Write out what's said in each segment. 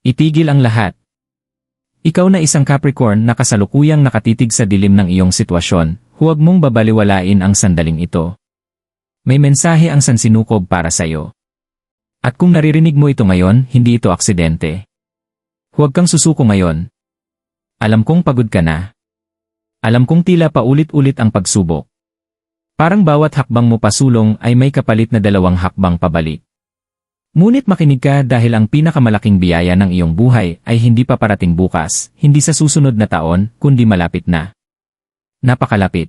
Itigil ang lahat. Ikaw na isang Capricorn na kasalukuyang nakatitig sa dilim ng iyong sitwasyon, huwag mong babaliwalain ang sandaling ito. May mensahe ang sansinukob para sa iyo. At kung naririnig mo ito ngayon, hindi ito aksidente. Huwag kang susuko ngayon. Alam kong pagod ka na. Alam kong tila paulit-ulit ang pagsubok. Parang bawat hakbang mo pasulong ay may kapalit na 2 hakbang pabalik. Ngunit makinig ka dahil ang pinakamalaking biyaya ng iyong buhay ay hindi pa parating bukas, hindi sa susunod na taon, kundi malapit na. Napakalapit.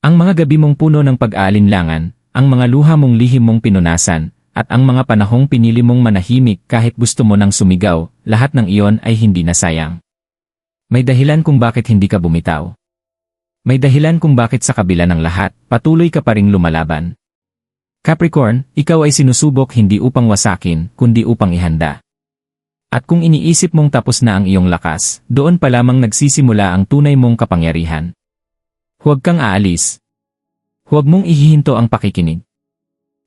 Ang mga gabi mong puno ng pag-aalinlangan, ang mga luha mong lihim mong pinunasan, at ang mga panahong pinili mong manahimik kahit gusto mo nang sumigaw, lahat ng iyon ay hindi na sayang. May dahilan kung bakit hindi ka bumitaw. May dahilan kung bakit sa kabila ng lahat, patuloy ka pa ring lumalaban. Capricorn, ikaw ay sinusubok hindi upang wasakin, kundi upang ihanda. At kung iniisip mong tapos na ang iyong lakas, doon pa lamang nagsisimula ang tunay mong kapangyarihan. Huwag kang aalis. Huwag mong ihihinto ang pakikinig.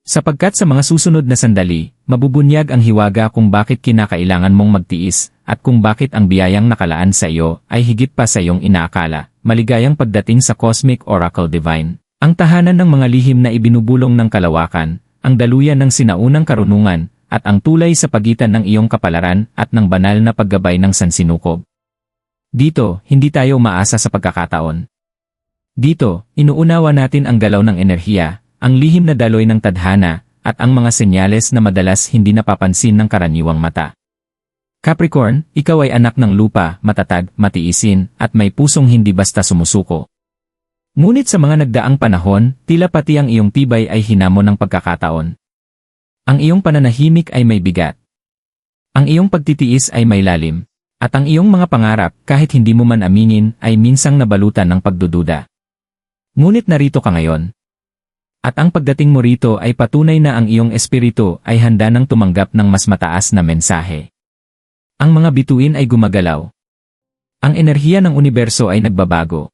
Sapagkat sa mga susunod na sandali, mabubunyag ang hiwaga kung bakit kinakailangan mong magtiis, at kung bakit ang biyayang nakalaan sa iyo ay higit pa sa iyong inaakala. Maligayang pagdating sa Cosmic Oracle Divine. Ang tahanan ng mga lihim na ibinubulong ng kalawakan, ang daluyan ng sinaunang karunungan, at ang tulay sa pagitan ng iyong kapalaran at ng banal na paggabay ng sansinukob. Dito, hindi tayo umaasa sa pagkakataon. Dito, inuunawa natin ang galaw ng enerhiya, ang lihim na daloy ng tadhana, at ang mga senyales na madalas hindi napapansin ng karaniwang mata. Capricorn, ikaw ay anak ng lupa, matatag, matiisin, at may pusong hindi basta sumusuko. Ngunit sa mga nagdaang panahon, tila pati ang iyong tibay ay hinamon ng pagkakataon. Ang iyong pananahimik ay may bigat. Ang iyong pagtitiis ay may lalim. At ang iyong mga pangarap, kahit hindi mo man aminin, ay minsang nabalutan ng pagdududa. Ngunit narito ka ngayon. At ang pagdating mo rito ay patunay na ang iyong espiritu ay handa nang tumanggap ng mas mataas na mensahe. Ang mga bituin ay gumagalaw. Ang enerhiya ng universo ay nagbabago.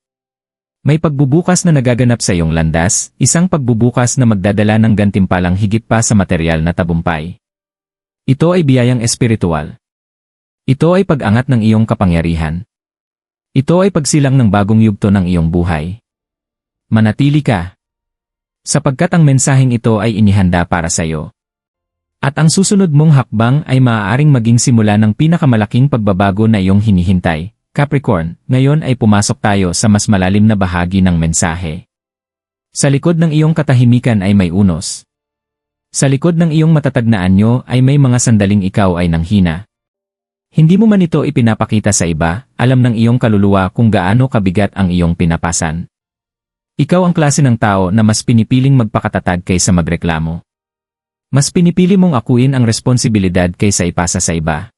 May pagbubukas na nagaganap sa iyong landas, isang pagbubukas na magdadala ng gantimpalang higit pa sa material na tabumpay. Ito ay biyayang espiritual. Ito ay pag-angat ng iyong kapangyarihan. Ito ay pagsilang ng bagong yugto ng iyong buhay. Manatili ka. Sapagkat ang mensaheng ito ay inihanda para sa iyo. At ang susunod mong hakbang ay maaaring maging simula ng pinakamalaking pagbabago na iyong hinihintay. Capricorn, ngayon ay pumasok tayo sa mas malalim na bahagi ng mensahe. Sa likod ng iyong katahimikan ay may unos. Sa likod ng iyong matatag na anyo ay may mga sandaling ikaw ay nanghina. Hindi mo man ito ipinapakita sa iba, alam ng iyong kaluluwa kung gaano kabigat ang iyong pinapasan. Ikaw ang klase ng tao na mas pinipiling magpakatatag kaysa magreklamo. Mas pinipili mong akuin ang responsibilidad kaysa ipasa sa iba.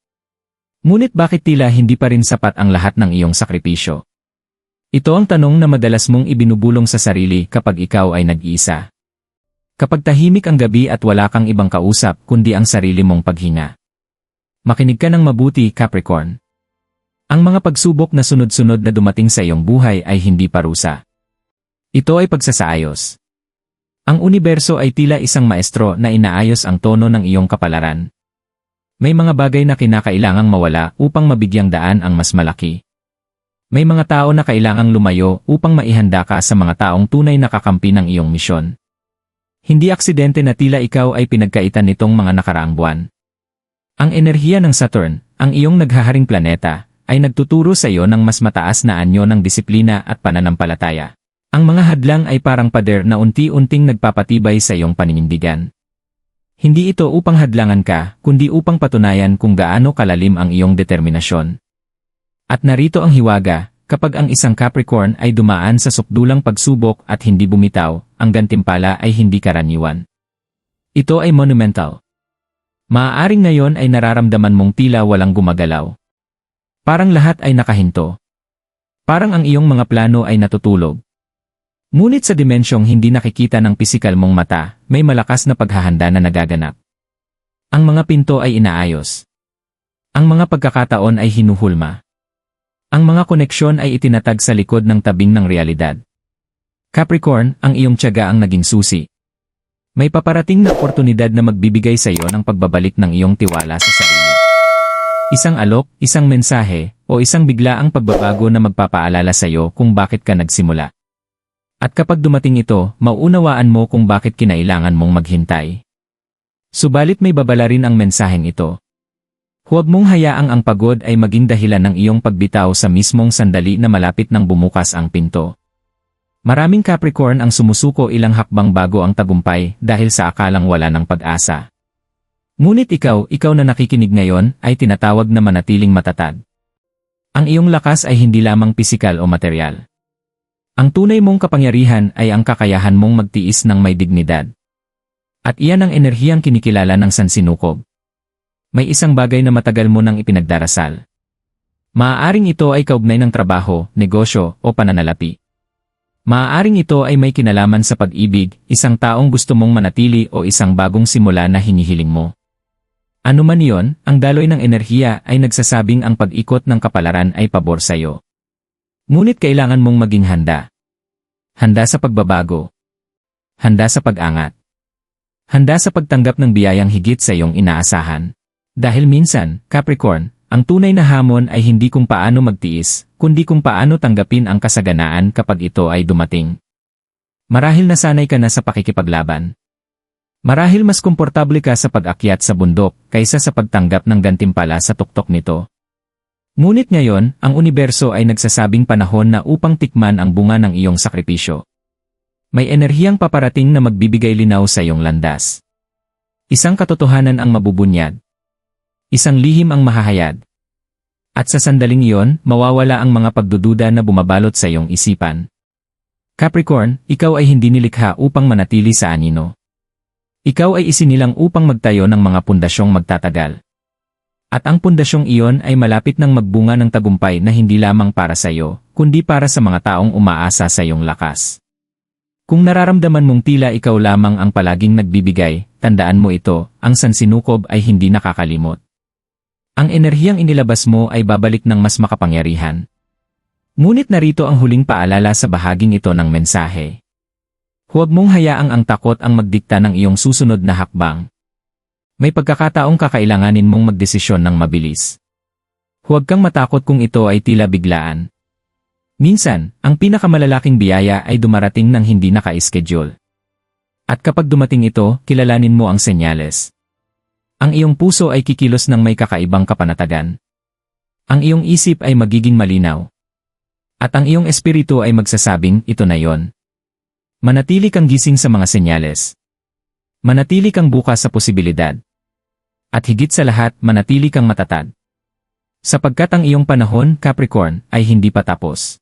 Ngunit bakit tila hindi pa rin sapat ang lahat ng iyong sakripisyo? Ito ang tanong na madalas mong ibinubulong sa sarili kapag ikaw ay nag-iisa. Kapag tahimik ang gabi at wala kang ibang kausap kundi ang sarili mong paghinga. Makinig ka ng mabuti, Capricorn. Ang mga pagsubok na sunod-sunod na dumating sa iyong buhay ay hindi parusa. Ito ay pagsasaayos. Ang universo ay tila isang maestro na inaayos ang tono ng iyong kapalaran. May mga bagay na kinakailangang mawala upang mabigyang daan ang mas malaki. May mga tao na kailangang lumayo upang maihanda ka sa mga taong tunay na kakampi ng iyong misyon. Hindi aksidente na tila ikaw ay pinagkaitan nitong mga nakaraang buwan. Ang enerhiya ng Saturn, ang iyong naghaharing planeta, ay nagtuturo sa iyo ng mas mataas na anyo ng disiplina at pananampalataya. Ang mga hadlang ay parang pader na unti-unting nagpapatibay sa iyong paninindigan. Hindi ito upang hadlangan ka, kundi upang patunayan kung gaano kalalim ang iyong determinasyon. At narito ang hiwaga, kapag ang isang Capricorn ay dumaan sa sukdulang pagsubok at hindi bumitaw, ang gantimpala ay hindi karaniwan. Ito ay monumental. Maaaring ngayon ay nararamdaman mong tila walang gumagalaw. Parang lahat ay nakahinto. Parang ang iyong mga plano ay natutulog. Ngunit sa dimensyong hindi nakikita ng pisikal mong mata, may malakas na paghahanda na nagaganap. Ang mga pinto ay inaayos. Ang mga pagkakataon ay hinuhulma. Ang mga koneksyon ay itinatag sa likod ng tabing ng realidad. Capricorn, ang iyong tiyaga ang naging susi. May paparating na oportunidad na magbibigay sa iyo ng pagbabalik ng iyong tiwala sa sarili. Isang alok, isang mensahe, o isang biglaang pagbabago na magpapaalala sa iyo kung bakit ka nagsimula. At kapag dumating ito, mauunawaan mo kung bakit kinailangan mong maghintay. Subalit may babala rin ang mensaheng ito. Huwag mong hayaang ang pagod ay maging dahilan ng iyong pagbitaw sa mismong sandali na malapit nang bumukas ang pinto. Maraming Capricorn ang sumusuko ilang hakbang bago ang tagumpay dahil sa akalang wala ng pag-asa. Ngunit ikaw na nakikinig ngayon, ay tinatawag na manatiling matatag. Ang iyong lakas ay hindi lamang pisikal o materyal. Ang tunay mong kapangyarihan ay ang kakayahan mong magtiis ng may dignidad. At iyan ang enerhiyang kinikilala ng sansinukob. May isang bagay na matagal mo nang ipinagdarasal. Maaaring ito ay kaugnay ng trabaho, negosyo, o pananalapi. Maaaring ito ay may kinalaman sa pag-ibig, isang taong gusto mong manatili o isang bagong simula na hinihiling mo. Ano man iyon, ang daloy ng enerhiya ay nagsasabing ang pag-ikot ng kapalaran ay pabor sa iyo. Ngunit kailangan mong maging handa. Handa sa pagbabago. Handa sa pag-angat. Handa sa pagtanggap ng biyayang higit sa iyong inaasahan. Dahil minsan, Capricorn, ang tunay na hamon ay hindi kung paano magtiis, kundi kung paano tanggapin ang kasaganaan kapag ito ay dumating. Marahil nasanay ka na sa pakikipaglaban. Marahil mas komportable ka sa pag-akyat sa bundok kaysa sa pagtanggap ng gantimpala sa tuktok nito. Ngunit ngayon, ang universo ay nagsasabing panahon na upang tikman ang bunga ng iyong sakripisyo. May enerhiyang paparating na magbibigay linaw sa iyong landas. Isang katotohanan ang mabubunyad. Isang lihim ang mahahayag. At sa sandaling iyon, mawawala ang mga pagdududa na bumabalot sa iyong isipan. Capricorn, ikaw ay hindi nilikha upang manatili sa anino. Ikaw ay isinilang upang magtayo ng mga pundasyong magtatagal. At ang pundasyong iyon ay malapit ng magbunga ng tagumpay na hindi lamang para sa iyo, kundi para sa mga taong umaasa sa iyong lakas. Kung nararamdaman mong tila ikaw lamang ang palaging nagbibigay, tandaan mo ito, ang sansinukob ay hindi nakakalimot. Ang enerhiyang inilabas mo ay babalik ng mas makapangyarihan. Ngunit narito ang huling paalala sa bahaging ito ng mensahe. Huwag mong hayaang ang takot ang magdikta ng iyong susunod na hakbang. May pagkakataong kakailanganin mong magdesisyon ng mabilis. Huwag kang matakot kung ito ay tila biglaan. Minsan, ang pinakamalalaking biyaya ay dumarating ng hindi naka-schedule. At kapag dumating ito, kilalanin mo ang senyales. Ang iyong puso ay kikilos ng may kakaibang kapanatagan. Ang iyong isip ay magiging malinaw. At ang iyong espiritu ay magsasabing, ito na yon. Manatili kang gising sa mga senyales. Manatili kang bukas sa posibilidad. At higit sa lahat, manatili kang matatag. Sapagkat ang iyong panahon, Capricorn, ay hindi pa tapos.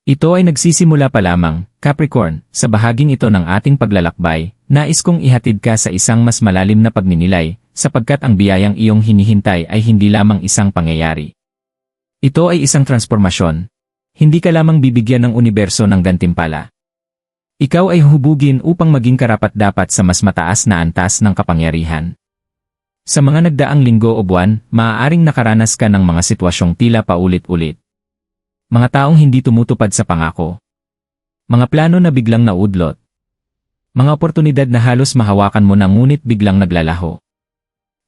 Ito ay nagsisimula pa lamang, Capricorn, sa bahaging ito ng ating paglalakbay, nais kong ihatid ka sa isang mas malalim na pagninilay, sapagkat ang biyayang iyong hinihintay ay hindi lamang isang pangyayari. Ito ay isang transformasyon. Hindi ka lamang bibigyan ng universo ng gantimpala. Ikaw ay hubugin upang maging karapat-dapat sa mas mataas na antas ng kapangyarihan. Sa mga nagdaang linggo o buwan, maaaring nakaranas ka ng mga sitwasyong tila paulit-ulit. Mga taong hindi tumutupad sa pangako. Mga plano na biglang naudlot. Mga oportunidad na halos mahawakan mo na ngunit biglang naglalaho.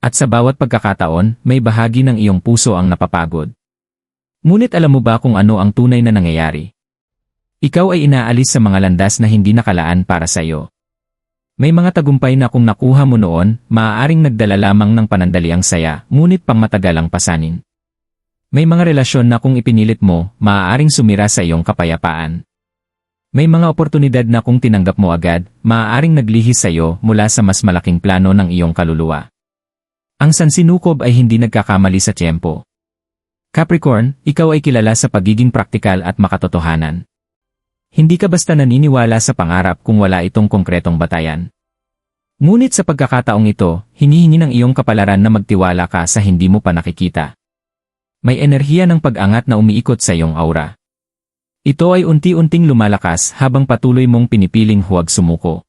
At sa bawat pagkakataon, may bahagi ng iyong puso ang napapagod. Ngunit alam mo ba kung ano ang tunay na nangyayari? Ikaw ay inaalis sa mga landas na hindi nakalaan para sa iyo. May mga tagumpay na kung nakuha mo noon, maaaring nagdala lamang ng panandaliang saya, ngunit pangmatagalang pasanin. May mga relasyon na kung ipinilit mo, maaaring sumira sa iyong kapayapaan. May mga oportunidad na kung tinanggap mo agad, maaaring naglihis sa iyo mula sa mas malaking plano ng iyong kaluluwa. Ang sansinukob ay hindi nagkakamali sa tiyempo. Capricorn, ikaw ay kilala sa pagiging praktikal at makatotohanan. Hindi ka basta naniniwala sa pangarap kung wala itong konkretong batayan. Ngunit sa pagkakataong ito, hinihingi ng iyong kapalaran na magtiwala ka sa hindi mo pa nakikita. May enerhiya ng pag-angat na umiikot sa iyong aura. Ito ay unti-unting lumalakas habang patuloy mong pinipiling huwag sumuko.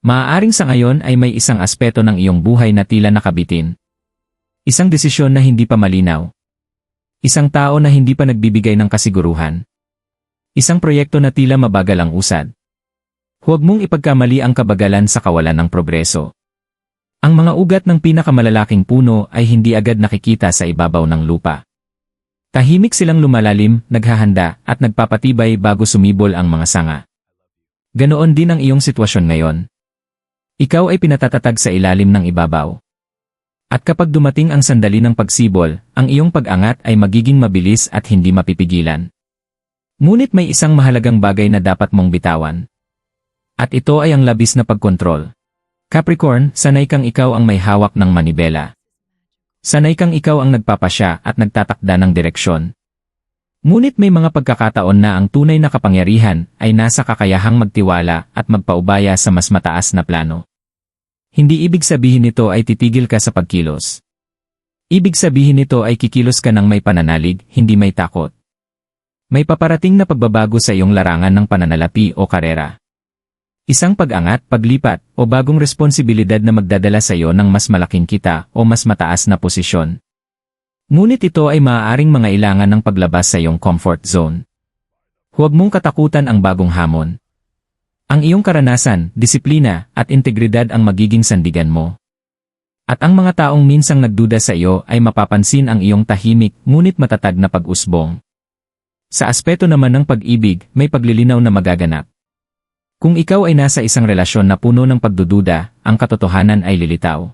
Maaaring sa ngayon ay may isang aspeto ng iyong buhay na tila nakabitin. Isang desisyon na hindi pa malinaw. Isang tao na hindi pa nagbibigay ng kasiguruhan. Isang proyekto na tila mabagal ang usad. Huwag mong ipagkamali ang kabagalan sa kawalan ng progreso. Ang mga ugat ng pinakamalalaking puno ay hindi agad nakikita sa ibabaw ng lupa. Tahimik silang lumalalim, naghahanda, at nagpapatibay bago sumibol ang mga sanga. Ganoon din ang iyong sitwasyon ngayon. Ikaw ay pinatatatag sa ilalim ng ibabaw. At kapag dumating ang sandali ng pagsibol, ang iyong pag-angat ay magiging mabilis at hindi mapipigilan. Ngunit may isang mahalagang bagay na dapat mong bitawan. At ito ay ang labis na pagkontrol. Capricorn, sanay kang ikaw ang may hawak ng manibela. Sanay kang ikaw ang nagpapasya at nagtatakda ng direksyon. Ngunit may mga pagkakataon na ang tunay na kapangyarihan ay nasa kakayahang magtiwala at magpaubaya sa mas mataas na plano. Hindi ibig sabihin nito ay titigil ka sa pagkilos. Ibig sabihin nito ay kikilos ka ng may pananalig, hindi may takot. May paparating na pagbabago sa iyong larangan ng pananalapi o karera. Isang pag-angat, paglipat, o bagong responsibilidad na magdadala sa iyo ng mas malaking kita o mas mataas na posisyon. Ngunit ito ay maaaring mangailangan ng paglabas sa iyong comfort zone. Huwag mong katakutan ang bagong hamon. Ang iyong karanasan, disiplina, at integridad ang magiging sandigan mo. At ang mga taong minsang nagduda sa iyo ay mapapansin ang iyong tahimik ngunit matatag na pag-usbong. Sa aspeto naman ng pag-ibig, may paglilinaw na magaganap. Kung ikaw ay nasa isang relasyon na puno ng pagdududa, ang katotohanan ay lilitaw.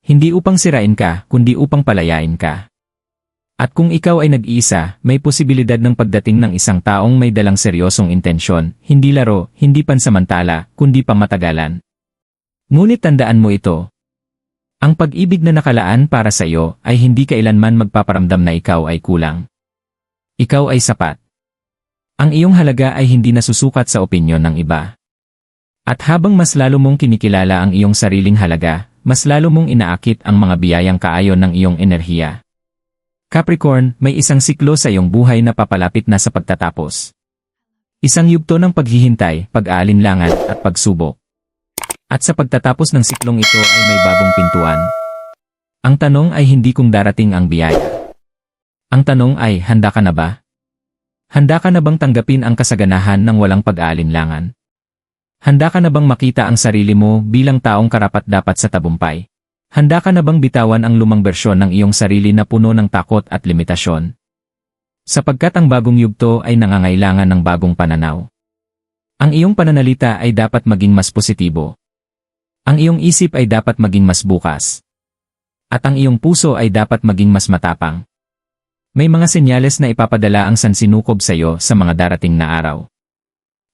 Hindi upang sirain ka, kundi upang palayain ka. At kung ikaw ay nag-iisa, may posibilidad ng pagdating ng isang taong may dalang seryosong intensyon, hindi laro, hindi pansamantala, kundi pangmatagalan. Ngunit tandaan mo ito. Ang pag-ibig na nakalaan para sa iyo ay hindi kailanman magpaparamdam na ikaw ay kulang. Ikaw ay sapat. Ang iyong halaga ay hindi nasusukat sa opinyon ng iba. At habang mas lalo mong kinikilala ang iyong sariling halaga, mas lalo mong inaakit ang mga biyayang kaayon ng iyong enerhiya. Capricorn, may isang siklo sa iyong buhay na papalapit na sa pagtatapos. Isang yugto ng paghihintay, pag-aalinlangan, at pagsubok. At sa pagtatapos ng siklong ito ay may bagong pintuan. Ang tanong ay hindi kung darating ang biyaya. Ang tanong ay, handa ka na ba? Handa ka na bang tanggapin ang kasaganahan ng walang pag-aalinlangan? Handa ka na bang makita ang sarili mo bilang taong karapat-dapat sa tabumpay? Handa ka na bang bitawan ang lumang bersyon ng iyong sarili na puno ng takot at limitasyon? Sapagkat ang bagong yugto ay nangangailangan ng bagong pananaw. Ang iyong pananalita ay dapat maging mas positibo. Ang iyong isip ay dapat maging mas bukas. At ang iyong puso ay dapat maging mas matapang. May mga senyales na ipapadala ang sansinukob sa iyo sa mga darating na araw.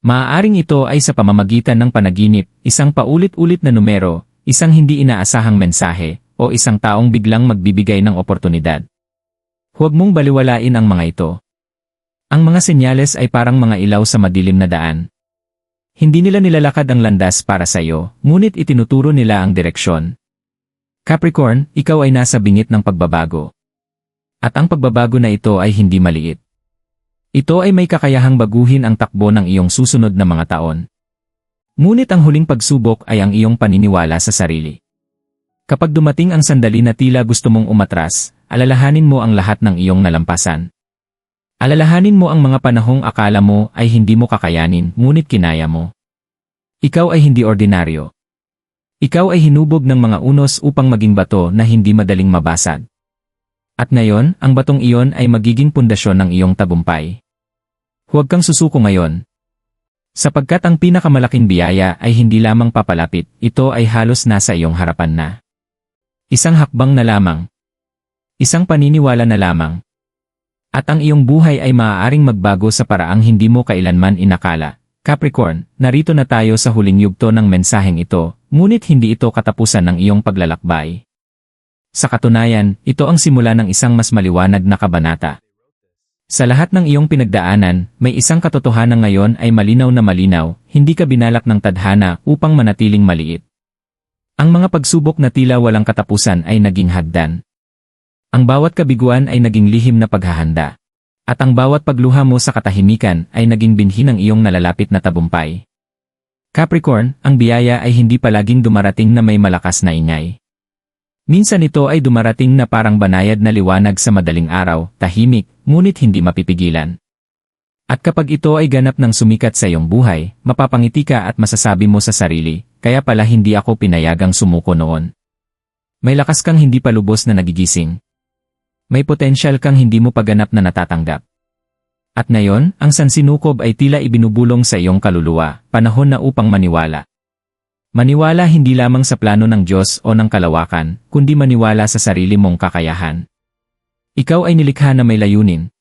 Maaaring ito ay sa pamamagitan ng panaginip, isang paulit-ulit na numero, isang hindi inaasahang mensahe, o isang taong biglang magbibigay ng oportunidad. Huwag mong baliwalain ang mga ito. Ang mga senyales ay parang mga ilaw sa madilim na daan. Hindi nila nilalakad ang landas para sa iyo, ngunit itinuturo nila ang direksyon. Capricorn, ikaw ay nasa bingit ng pagbabago. At ang pagbabago na ito ay hindi maliit. Ito ay may kakayahang baguhin ang takbo ng iyong susunod na mga taon. Ngunit ang huling pagsubok ay ang iyong paniniwala sa sarili. Kapag dumating ang sandali na tila gusto mong umatras, alalahanin mo ang lahat ng iyong nalampasan. Alalahanin mo ang mga panahong akala mo ay hindi mo kakayanin, ngunit kinaya mo. Ikaw ay hindi ordinaryo. Ikaw ay hinubog ng mga unos upang maging bato na hindi madaling mabasag. At ngayon, ang batong iyon ay magiging pundasyon ng iyong tagumpay. Huwag kang susuko ngayon. Sapagkat ang pinakamalaking biyaya ay hindi lamang papalapit, ito ay halos nasa iyong harapan na. Isang hakbang na lamang. Isang paniniwala na lamang. At ang iyong buhay ay maaaring magbago sa paraang hindi mo kailanman inakala. Capricorn, narito na tayo sa huling yugto ng mensaheng ito, ngunit hindi ito katapusan ng iyong paglalakbay. Sa katunayan, ito ang simula ng isang mas maliwanag na kabanata. Sa lahat ng iyong pinagdaanan, may isang katotohanan ngayon ay malinaw na malinaw, hindi ka binalak ng tadhana upang manatiling maliit. Ang mga pagsubok na tila walang katapusan ay naging hagdan. Ang bawat kabiguan ay naging lihim na paghahanda. At ang bawat pagluha mo sa katahimikan ay naging binhi ng iyong nalalapit na tabumpay. Capricorn, ang biyaya ay hindi palaging dumarating na may malakas na ingay. Minsan ito ay dumarating na parang banayad na liwanag sa madaling araw, tahimik, ngunit hindi mapipigilan. At kapag ito ay ganap ng sumikat sa iyong buhay, mapapangiti ka at masasabi mo sa sarili, kaya pala hindi ako pinayagang sumuko noon. May lakas kang hindi pa lubos na nagigising. May potensyal kang hindi mo paganap na natatanggap. At ngayon, ang sansinukob ay tila ibinubulong sa iyong kaluluwa, panahon na upang maniwala. Maniwala hindi lamang sa plano ng Diyos o ng kalawakan, kundi maniwala sa sarili mong kakayahan. Ikaw ay nilikha na may layunin.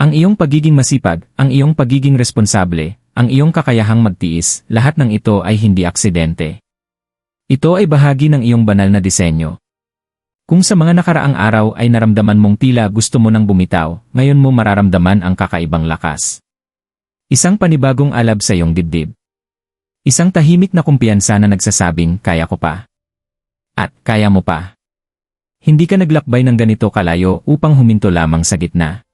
Ang iyong pagiging masipag, ang iyong pagiging responsable, ang iyong kakayahang magtiis, lahat ng ito ay hindi aksidente. Ito ay bahagi ng iyong banal na disenyo. Kung sa mga nakaraang araw ay naramdaman mong tila gusto mo nang bumitaw, ngayon mo mararamdaman ang kakaibang lakas. Isang panibagong alab sa iyong dibdib. Isang tahimik na kumpiyansa na nagsasabing, kaya ko pa. At kaya mo pa. Hindi ka naglakbay ng ganito kalayo upang huminto lamang sa gitna.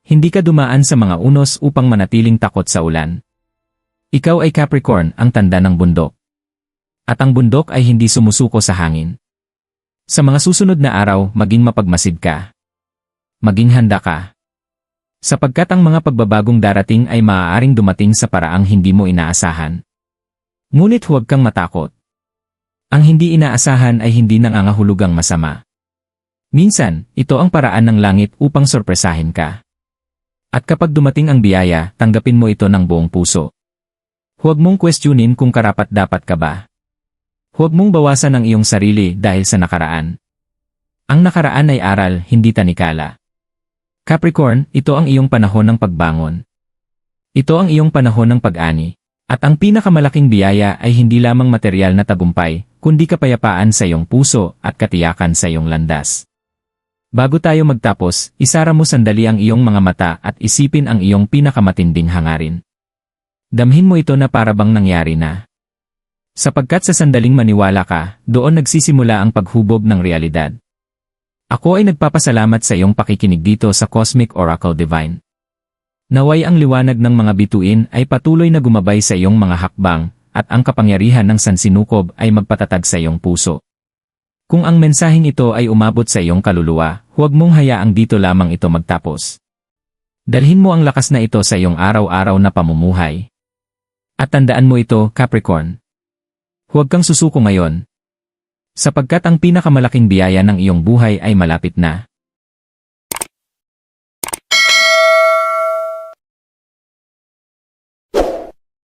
Hindi ka dumaan sa mga unos upang manatiling takot sa ulan. Ikaw ay Capricorn, ang tanda ng bundok. At ang bundok ay hindi sumusuko sa hangin. Sa mga susunod na araw, maging mapagmasid ka. Maging handa ka. Sapagkat ang mga pagbabagong darating ay maaaring dumating sa paraang hindi mo inaasahan. Ngunit huwag kang matakot. Ang hindi inaasahan ay hindi nangangahulugang masama. Minsan, ito ang paraan ng langit upang sorpresahin ka. At kapag dumating ang biyaya, tanggapin mo ito ng buong puso. Huwag mong questionin kung karapat-dapat ka ba. Huwag mong bawasan ang iyong sarili dahil sa nakaraan. Ang nakaraan ay aral, hindi tanikala. Capricorn, ito ang iyong panahon ng pagbangon. Ito ang iyong panahon ng pag-ani. At ang pinakamalaking biyaya ay hindi lamang materyal na tagumpay, kundi kapayapaan sa iyong puso at katiyakan sa iyong landas. Bago tayo magtapos, isara mo sandali ang iyong mga mata at isipin ang iyong pinakamatinding hangarin. Damhin mo ito na parabang nangyari na. Sapagkat sa sandaling maniwala ka, doon nagsisimula ang paghubog ng realidad. Ako ay nagpapasalamat sa iyong pakikinig dito sa Cosmic Oracle Divine. Naway ang liwanag ng mga bituin ay patuloy na gumabay sa iyong mga hakbang, at ang kapangyarihan ng sansinukob ay magpatatag sa iyong puso. Kung ang mensaheng ito ay umabot sa iyong kaluluwa, huwag mong hayaang dito lamang ito magtapos. Dalhin mo ang lakas na ito sa iyong araw-araw na pamumuhay. At tandaan mo ito, Capricorn. Huwag kang susuko ngayon. Sapagkat ang pinakamalaking biyaya ng iyong buhay ay malapit na.